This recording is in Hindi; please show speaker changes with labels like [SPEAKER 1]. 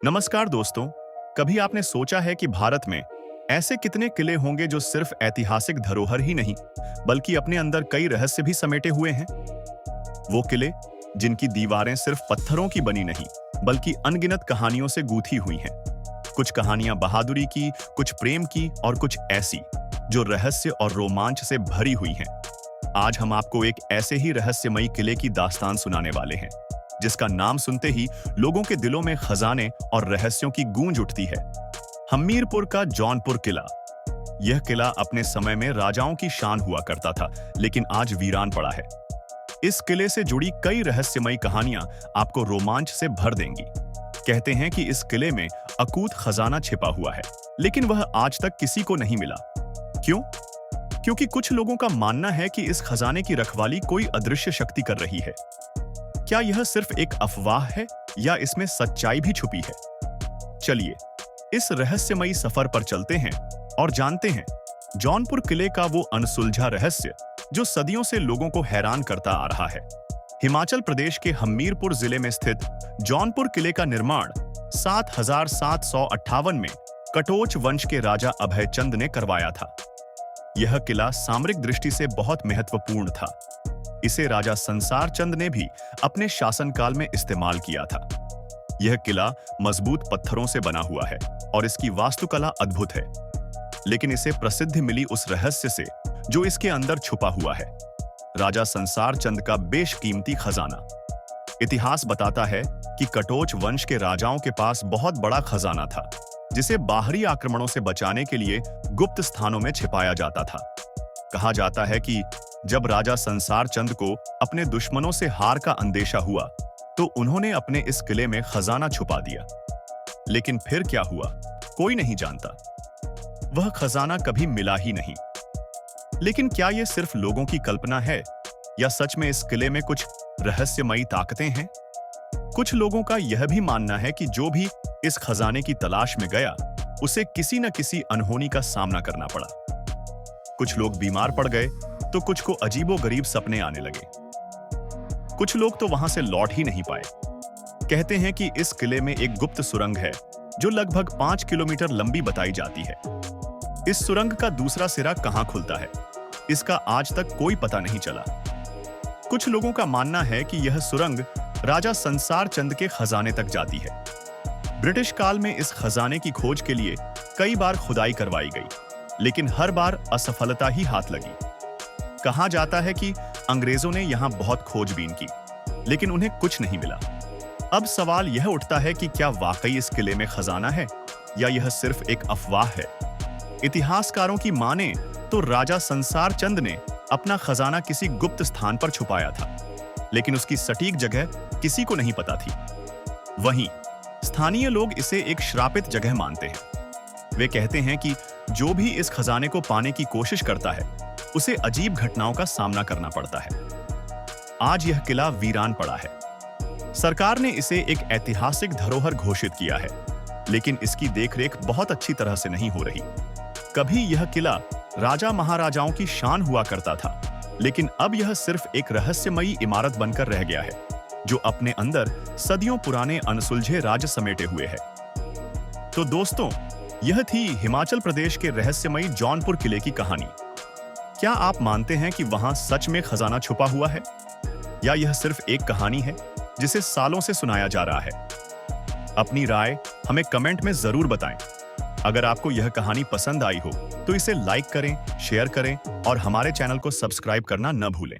[SPEAKER 1] नमस्कार दोस्तों। कभी आपने सोचा है कि भारत में ऐसे कितने किले होंगे जो सिर्फ ऐतिहासिक धरोहर ही नहीं बल्कि अपने अंदर कई रहस्य भी समेटे हुए हैं। वो किले जिनकी दीवारें सिर्फ पत्थरों की बनी नहीं बल्कि अनगिनत कहानियों से गूंथी हुई हैं। कुछ कहानियां बहादुरी की, कुछ प्रेम की और कुछ ऐसी जो रहस्य और रोमांच से भरी हुई हैं। आज हम आपको एक ऐसे ही रहस्यमयी किले की दास्तान सुनाने वाले हैं जिसका नाम सुनते ही लोगों के दिलों में खजाने और रहस्यों की गूंज उठती है। हमीरपुर का जौनपुर किला। यह किला अपने समय में राजाओं की शान हुआ करता था, लेकिन आज वीरान पड़ा है। इस किले से जुड़ी कई रहस्यमयी कहानियां आपको रोमांच से भर देंगी। कहते हैं कि इस किले में अकूत खजाना छिपा हुआ है, लेकिन वह आज तक किसी को नहीं मिला। क्यों? क्योंकि कुछ लोगों का मानना है कि इस खजाने की रखवाली कोई अदृश्य शक्ति कर रही है। क्या यह सिर्फ एक अफवाह है या इसमें सच्चाई भी छुपी है? चलिए इस रहस्यमयी सफर पर चलते हैं और जानते हैं जौनपुर किले का वो अनसुलझा रहस्य जो सदियों से लोगों को हैरान करता आ रहा है। हिमाचल प्रदेश के हमीरपुर जिले में स्थित जौनपुर किले का निर्माण 7758 में कटोच वंश के राजा अभय चंद ने करवाया था। यह किला सामरिक दृष्टि से बहुत महत्वपूर्ण था। इसे राजा संसार चंद ने भी अपने शासनकाल में इस्तेमाल किया था। यह किला मजबूत पत्थरों से बना हुआ है और इसकी वास्तुकला अद्भुत है, लेकिन इसे प्रसिद्धि मिली उस रहस्य से जो इसके अंदर छुपा हुआ है, राजा संसार चंद का बेशकीमती खजाना। इतिहास बताता है कि कटोच वंश के राजाओं के पास बहुत बड़ा खजाना था, जिसे बाहरी आक्रमणों से बचाने के लिए गुप्त स्थानों में छिपाया जाता था। कहा जाता है कि जब राजा संसार चंद को अपने दुश्मनों से हार का अंदेशा हुआ तो उन्होंने अपने इस किले में खजाना छुपा दिया। लेकिन फिर क्या हुआ, कोई नहीं जानता। वह खजाना कभी मिला ही नहीं। लेकिन क्या यह सिर्फ लोगों की कल्पना है या सच में इस किले में कुछ रहस्यमयी ताकतें हैं? कुछ लोगों का यह भी मानना है कि जो भी इस खजाने की तलाश में गया उसे किसी न किसी अनहोनी का सामना करना पड़ा। कुछ लोग बीमार पड़ गए तो कुछ को अजीबोगरीब सपने आने लगे। कुछ लोग तो वहां से लौट ही नहीं पाए। कहते हैं कि इस किले में एक गुप्त सुरंग है जो लगभग 5 किलोमीटर लंबी बताई जाती है। इस सुरंग का दूसरा सिरा कहां खुलता है, इसका आज तक कोई पता नहीं चला। कुछ लोगों का मानना है कि यह सुरंग राजा संसार चंद के खजाने तक जाती है। ब्रिटिश काल में इस खजाने की खोज के लिए कई बार खुदाई करवाई गई, लेकिन हर बार असफलता ही हाथ लगी। कहा जाता है कि अंग्रेजों ने यहां बहुत खोजबीन की, लेकिन उन्हें कुछ नहीं मिला। अब सवाल यह उठता है कि क्या वाकई इस किले में खजाना है या यह सिर्फ एक अफवाह है? इतिहासकारों की माने तो राजा संसार चंद ने अपना खजाना किसी गुप्त स्थान पर छुपाया था, लेकिन उसकी सटीक जगह किसी को नहीं पता थी। वहीं स्थानीय लोग इसे एक श्रापित जगह मानते हैं। वे कहते हैं कि जो भी इस खजाने को पाने की कोशिश करता है उसे अजीब घटनाओं का सामना करना पड़ता है। आज यह किला वीरान पड़ा है। सरकार ने इसे एक ऐतिहासिक धरोहर घोषित किया है, लेकिन इसकी देखरेख बहुत अच्छी तरह से नहीं हो रही। कभी यह किला राजा महाराजाओं की शान हुआ करता था, लेकिन अब यह सिर्फ एक रहस्यमयी इमारत बनकर रह गया है जो अपने अंदर सदियों पुराने अनसुलझे राज समेटे हुए है। तो दोस्तों, यह थी हिमाचल प्रदेश के रहस्यमयी जौनपुर किले की कहानी। क्या आप मानते हैं कि वहां सच में खजाना छुपा हुआ है, या यह सिर्फ एक कहानी है जिसे सालों से सुनाया जा रहा है? अपनी राय हमें कमेंट में जरूर बताएं। अगर आपको यह कहानी पसंद आई हो तो इसे लाइक करें, शेयर करें और हमारे चैनल को सब्सक्राइब करना न भूलें।